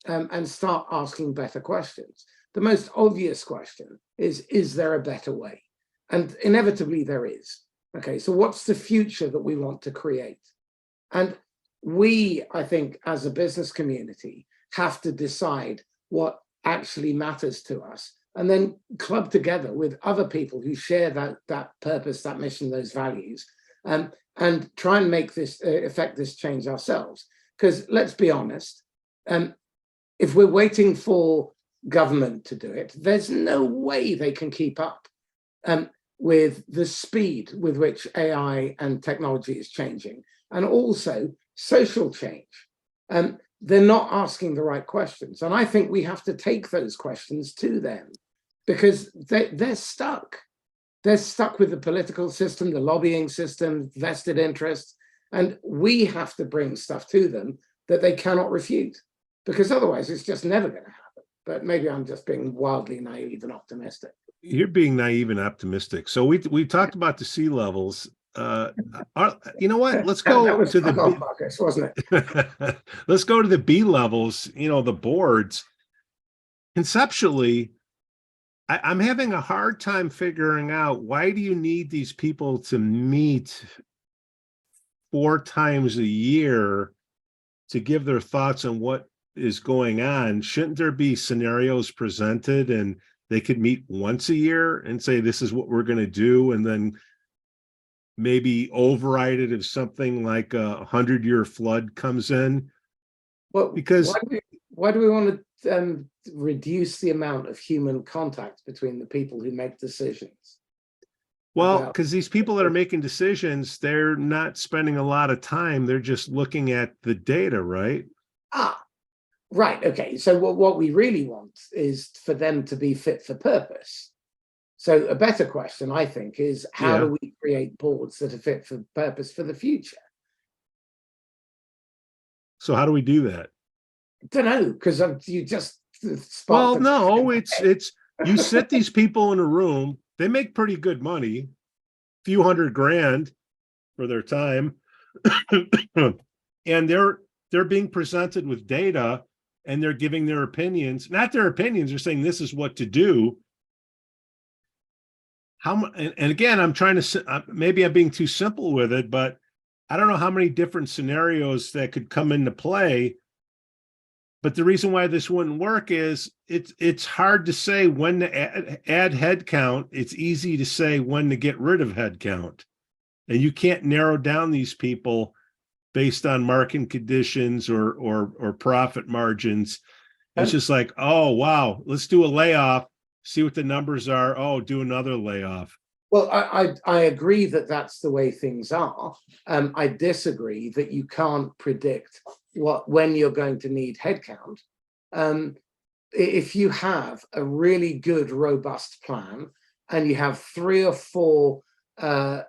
and start asking better questions. The most obvious question is there a better way? And inevitably there is. Okay, so what's the future that we want to create? And we, I think, as a business community, have to decide what actually matters to us, and then club together with other people who share that purpose, that mission, those values, and try and make this affect this change ourselves. Because let's be honest, if we're waiting for government to do it, there's no way they can keep up with the speed with which AI and technology is changing, and also social change. They're not asking the right questions. And I think we have to take those questions to them because they're stuck. They're stuck with the political system, the lobbying system, vested interests. And we have to bring stuff to them that they cannot refute, because otherwise it's just never going to happen. But maybe I'm just being wildly naive and optimistic. You're being naive and optimistic. So we talked about the sea levels. You know what? Let's go to the Marcus, wasn't it? Let's go to the B levels. The boards. Conceptually, I'm having a hard time figuring out, why do you need these people to meet 4 times a year to give their thoughts on what is going on? Shouldn't there be scenarios presented and they could meet once a year and say, this is what we're going to do, and then maybe override it if something like a 100-year flood comes in? Well, because why do we want to reduce the amount of human contact between the people who make decisions? Well, because these people that are making decisions, they're not spending a lot of time. They're just looking at the data, right? Right. Okay. So what we really want is for them to be fit for purpose. So a better question, I think, is how do we create boards that are fit for purpose for the future? So how do we do that? I don't know, because you just well, no, it's you sit these people in a room. They make pretty good money, a few $100,000 for their time, and they're being presented with data and they're giving their opinions, not their opinions, they're saying this is what to do. And again, I'm trying to, maybe I'm being too simple with it, but I don't know how many different scenarios that could come into play. But the reason why this wouldn't work is it's hard to say when to add headcount. It's easy to say when to get rid of headcount. And you can't narrow down these people based on market conditions or profit margins. It's just like, oh, wow, let's do a layoff, see what the numbers are. Oh, do another layoff. Well, I agree that that's the way things are. I disagree that you can't predict when you're going to need headcount. If you have a really good, robust plan and you have 3 or 4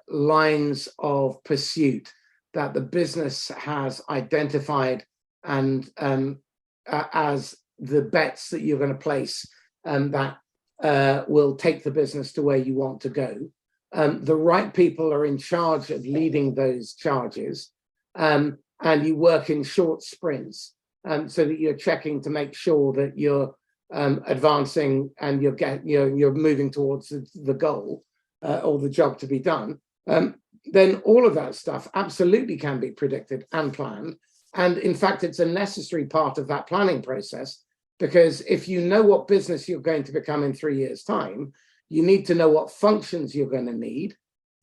lines of pursuit that the business has identified and as the bets that you're going to place that will take the business to where you want to go. The right people are in charge of leading those charges, and you work in short sprints so that you're checking to make sure that you're advancing and you're moving towards the goal or the job to be done. Then all of that stuff absolutely can be predicted and planned. And in fact, it's a necessary part of that planning process, because if you know what business you're going to become in 3 years' time, you need to know what functions you're going to need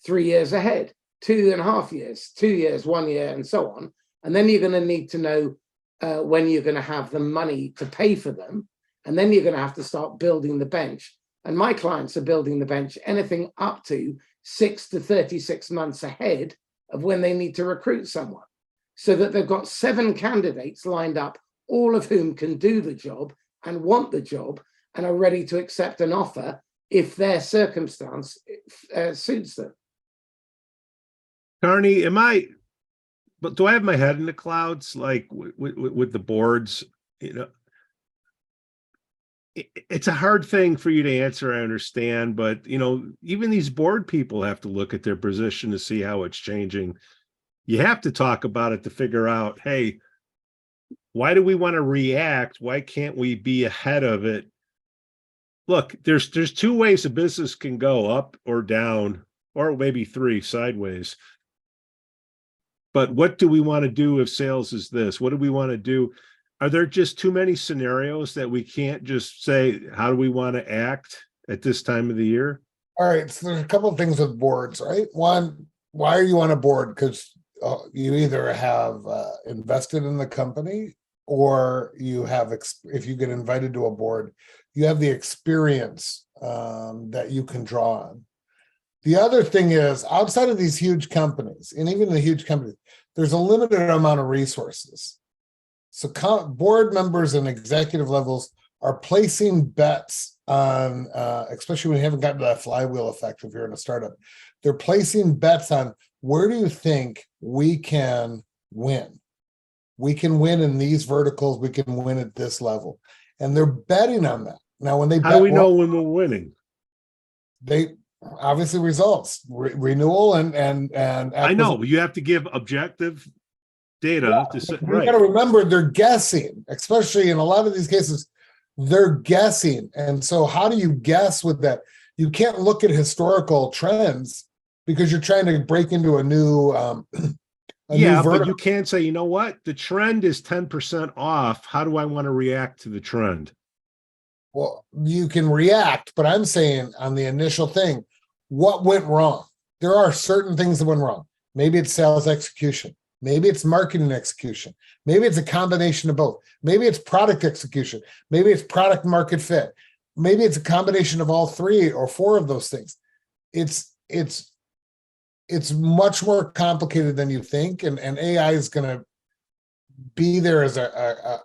3 years ahead, 2.5 years, 2 years, 1 year, and so on. And then you're going to need to know when you're going to have the money to pay for them. And then you're going to have to start building the bench. And my clients are building the bench anything up to 6 to 36 months ahead of when they need to recruit someone, so that they've got 7 candidates lined up, all of whom can do the job and want the job and are ready to accept an offer if their circumstance suits them. Carney, do I have my head in the clouds, like with the boards? It's a hard thing for you to answer, I understand, but even these board people have to look at their position to see how it's changing. You have to talk about it to figure out, hey, why do we want to react? Why can't we be ahead of it? Look, there's 2 ways a business can go, up or down, or maybe 3, sideways. But what do we want to do if sales is this? What do we want to do? Are there just too many scenarios that we can't just say, how do we want to act at this time of the year? All right, so there's a couple of things with boards, right? One, why are you on a board? Because you either have invested in the company, or you have, if you get invited to a board, you have the experience that you can draw on. The other thing is, outside of these huge companies, and even the huge companies, there's a limited amount of resources. So board members and executive levels are placing bets on, especially when you haven't gotten to that flywheel effect if you're in a startup, they're placing bets on, where do you think we can win? We can win in these verticals, we can win at this level. And they're betting on that. Now, when they how do we know when we're winning? They obviously results, renewal and I know you have to give objective data to say, you got to remember, they're guessing, especially in a lot of these cases, they're guessing. And so how do you guess with that? You can't look at historical trends because you're trying to break into a new but you can't say, you know what, the trend is 10% off. How do I want to react to the trend? Well, you can react, but I'm saying on the initial thing, what went wrong? There are certain things that went wrong. Maybe it's sales execution. Maybe it's marketing execution. Maybe it's a combination of both. Maybe it's product execution. Maybe it's product market fit. Maybe it's a combination of all 3 or 4 of those things. It's much more complicated than you think, and AI is going to be there as a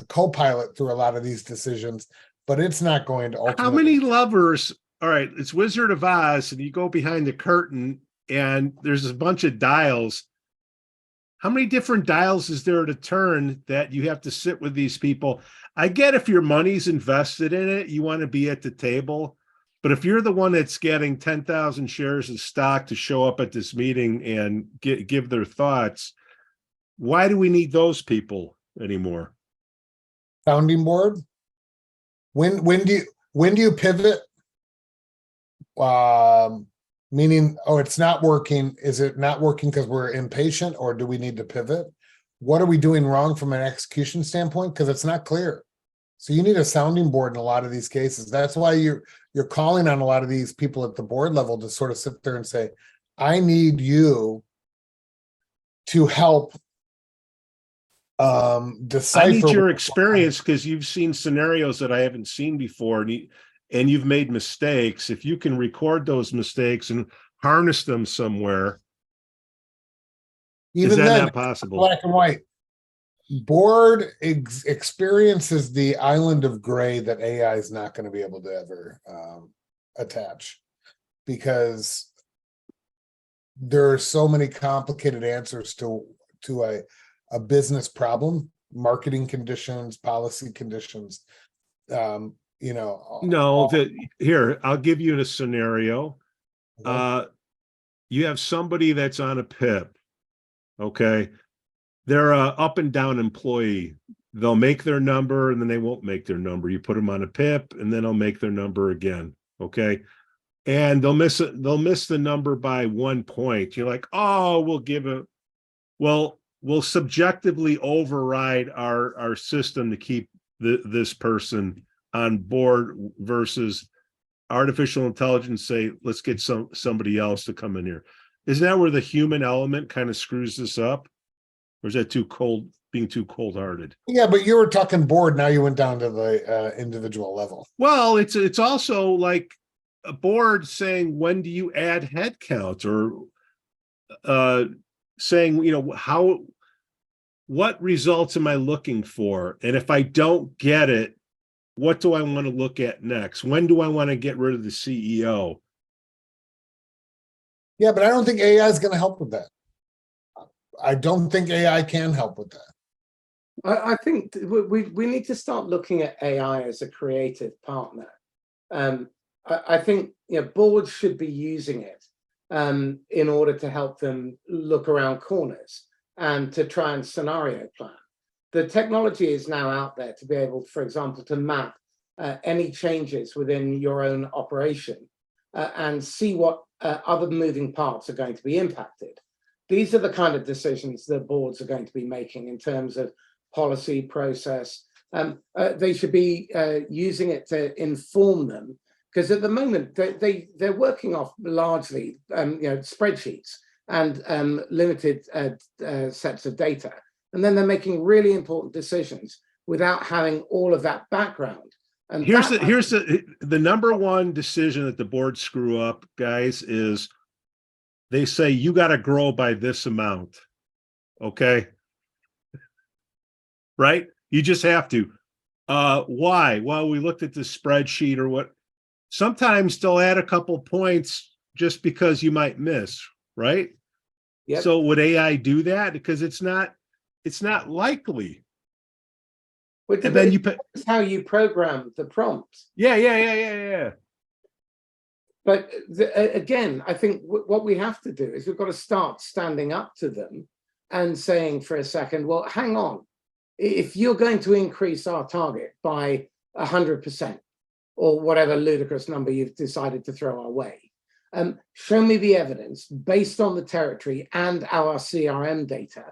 co-pilot through a lot of these decisions, but it's not going to ultimately. How many levers? All right, it's Wizard of Oz, and you go behind the curtain, and there's a bunch of dials. How many different dials is there to turn that you have to sit with these people? I get if your money's invested in it, you want to be at the table. But if you're the one that's getting 10,000 shares of stock to show up at this meeting and give their thoughts, why do we need those people anymore? Sounding board. When do you pivot? Meaning, oh, it's not working. Is it not working because we're impatient, or do we need to pivot? What are we doing wrong from an execution standpoint? Because it's not clear. So you need a sounding board in a lot of these cases. That's why you're calling on a lot of these people at the board level to sort of sit there and say, I need you to help decipher. I need your experience because you've seen scenarios that I haven't seen before, and you've made mistakes. If you can record those mistakes and harness them somewhere, even is that then, not possible? Black and white. Board experiences the island of gray that AI is not going to be able to ever attach, because there are so many complicated answers to a business problem, marketing conditions, policy conditions. Here, I'll give you a scenario. You have somebody that's on a PIP. Okay. They're a up and down employee. They'll make their number and then they won't make their number. You put them on a PIP and then they'll make their number again. Okay. And they'll miss the number by 1 point. You're like, oh, we'll subjectively override our system to keep this person on board, versus artificial intelligence say, let's get somebody else to come in here. Isn't that where the human element kind of screws this up? Or is that being too cold-hearted? Yeah, but you were talking board. Now you went down to the individual level. Well, it's also like a board saying, when do you add headcount, or saying, what results am I looking for? And if I don't get it, what do I want to look at next? When do I want to get rid of the CEO? Yeah, but I don't think AI is going to help with that. I don't think AI can help with that. I think we need to start looking at AI as a creative partner. I think boards should be using it in order to help them look around corners and to try and scenario plan. The technology is now out there to be able, for example, to map any changes within your own operation and see what other moving parts are going to be impacted. These are the kind of decisions that boards are going to be making in terms of policy, process. They should be using it to inform them, because at the moment they're working off largely spreadsheets and limited sets of data, and then they're making really important decisions without having all of that background. And here's the number one decision that the boards screw up, guys, is they say you got to grow by this amount. Okay. Right? You just have to. Why? Well, we looked at the spreadsheet or what. Sometimes they'll add a couple points just because you might miss, right? Yep. So would AI do that? Because it's not likely. But and then it's how you program the prompt. Yeah. But again, I think what we have to do is we've got to start standing up to them and saying for a second, well, hang on. If you're going to increase our target by 100% or whatever ludicrous number you've decided to throw our way, show me the evidence based on the territory and our CRM data.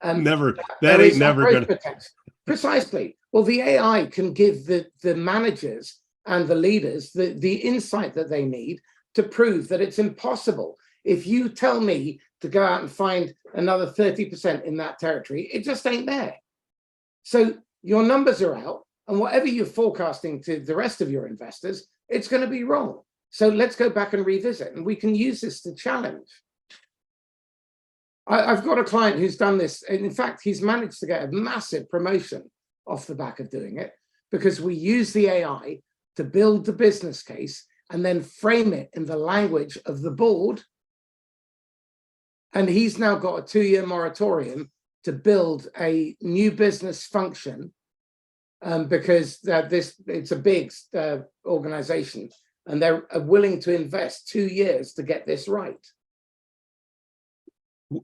That ain't never going to. Precisely. Well, the AI can give the managers and the leaders the insight that they need to prove that it's impossible. If you tell me to go out and find another 30% in that territory, it just ain't there. So your numbers are out, and whatever you're forecasting to the rest of your investors, it's going to be wrong. So let's go back and revisit, and we can use this to challenge. I've got a client who's done this. In fact, he's managed to get a massive promotion off the back of doing it, because we use the AI to build the business case and then frame it in the language of the board. And he's now got a 2-year moratorium to build a new business function, because it's a big organization, and they're willing to invest 2 years to get this right.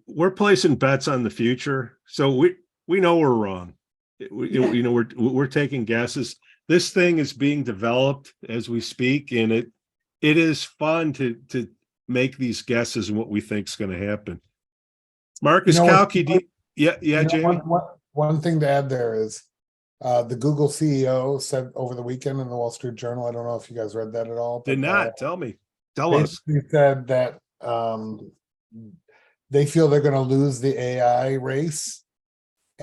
We're placing bets on the future, so we know we're wrong. We're taking guesses. This thing is being developed as we speak, and it is fun to make these guesses and what we think is going to happen. Marcus Cauchi, Jamie. One thing to add there is the Google CEO said over the weekend in the Wall Street Journal. I don't know if you guys read that at all. Did not. Tell us. He said that they feel they're going to lose the AI race,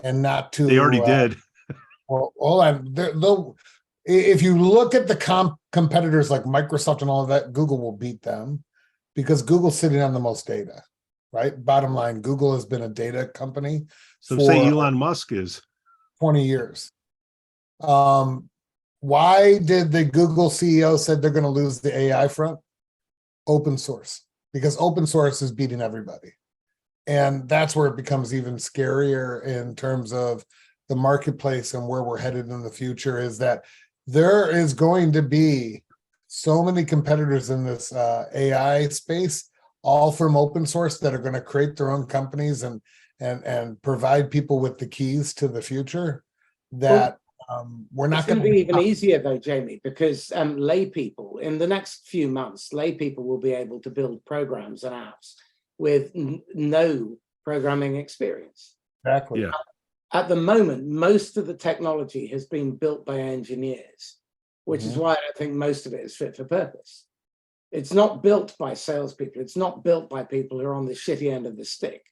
and not to. They already did. Well, hold on. If you look at the competitors like Microsoft and all of that, Google will beat them because Google's sitting on the most data, right? Bottom line, Google has been a data company. So say Elon Musk is 20 years. Why did the Google CEO said they're going to lose the AI front? Open source, because open source is beating everybody. And that's where it becomes even scarier in terms of the marketplace and where we're headed in the future, is that there is going to be so many competitors in this AI space, all from open source, that are going to create their own companies and provide people with the keys to the future, that we're not going to be even easier though, Jamie, because lay people in the next few months, lay people will be able to build programs and apps with no programming experience. Exactly. Yeah. At the moment, most of the technology has been built by engineers, which is why I think most of it is fit for purpose. It's not built by salespeople. It's not built by people who are on the shitty end of the stick.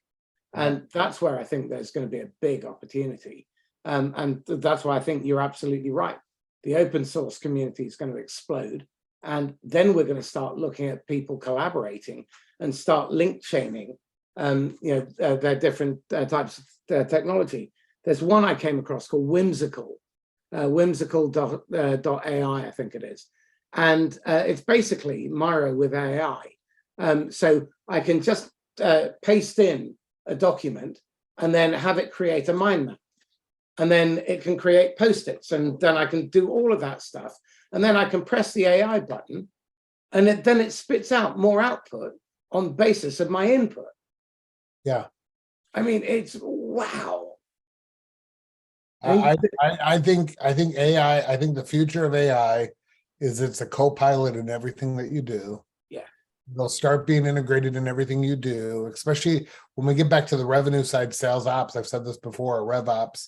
And that's where I think there's going to be a big opportunity. And that's why I think you're absolutely right. The open source community is going to explode. And then we're going to start looking at people collaborating and start link chaining their different types of technology. There's one I came across called Whimsical, whimsical.ai, I think it is. And it's basically Miro with AI. So I can just paste in a document and then have it create a mind map. And then it can create post-its, and then I can do all of that stuff. And then I can press the AI button, and then it spits out more output on the basis of my input. Yeah. I mean, it's wow. I think AI, I think the future of AI is it's a co-pilot in everything that you do. Yeah. They'll start being integrated in everything you do, especially when we get back to the revenue side, sales ops. I've said this before, RevOps.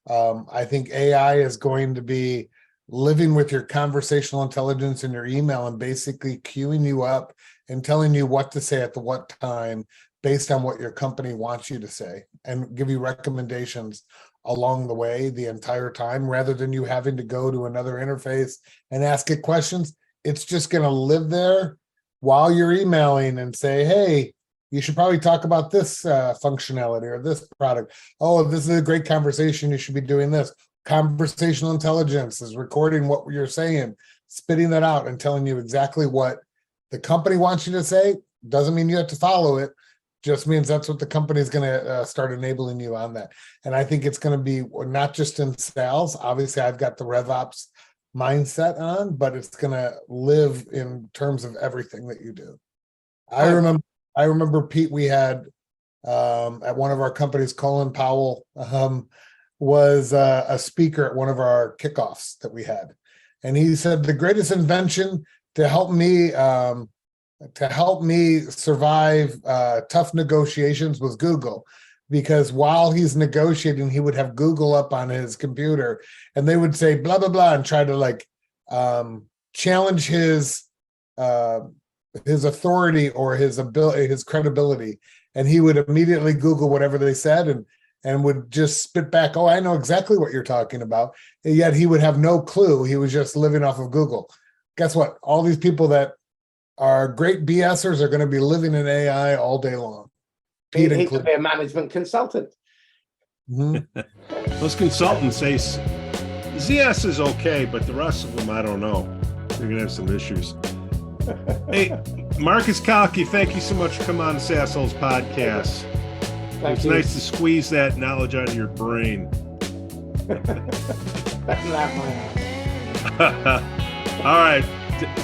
I think AI is going to be living with your conversational intelligence in your email and basically queuing you up and telling you what to say at the what time based on what your company wants you to say, and give you recommendations along the way the entire time, rather than you having to go to another interface and ask it questions. It's just going to live there while you're emailing and say, hey, you should probably talk about this functionality or this product. Oh, this is a great conversation. You should be doing this. Conversational intelligence is recording what you're saying, spitting that out and telling you exactly what the company wants you to say. Doesn't mean you have to follow it. Just means that's what the company is going to start enabling you on that. And I think it's going to be not just in sales. Obviously, I've got the RevOps mindset on, but it's going to live in terms of everything that you do. I remember, Pete, we had at one of our companies, Colin Powell was a speaker at one of our kickoffs that we had. And he said, the greatest invention to help me survive tough negotiations was Google. Because while he's negotiating, he would have Google up on his computer and they would say blah, blah, blah, and try to challenge his authority or his ability, his credibility. And he would immediately Google whatever they said and would just spit back, oh, I know exactly what you're talking about. And yet he would have no clue. He was just living off of Google. Guess what? All these people that are great BSers are going to be living in AI all day long. He could be a management consultant. Mm-hmm. Those consultants say ZS is okay, but the rest of them, I don't know. They're going to have some issues. Hey, Marcus Cauchi, thank you so much for coming on the SAASholes podcast. It's nice to squeeze that knowledge out of your brain. That's not my house. All right.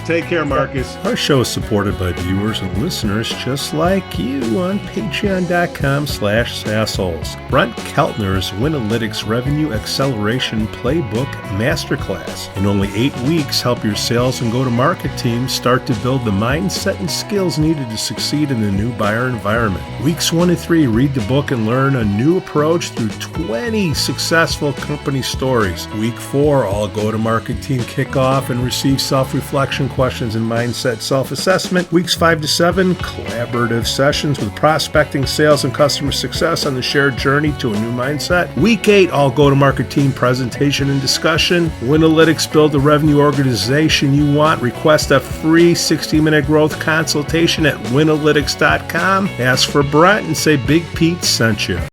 Take care, Marcus. Our show is supported by viewers and listeners just like you on patreon.com/SAASholes. Brent Keltner's Winalytics Revenue Acceleration Playbook Masterclass. In only 8 weeks, help your sales and go-to-market teams start to build the mindset and skills needed to succeed in the new buyer environment. Weeks 1 and 3, read the book and learn a new approach through 20 successful company stories. Week 4, all go-to-market team kickoff and receive self-reflection questions and mindset self-assessment. Weeks 5 to 7, collaborative sessions with prospecting, sales, and customer success on the shared journey to a new mindset. Week 8, all go-to-market team presentation and discussion. Winalytics, build the revenue organization you want. Request a free 60-minute growth consultation at winalytics.com. Ask for Brent and say Big Pete sent you.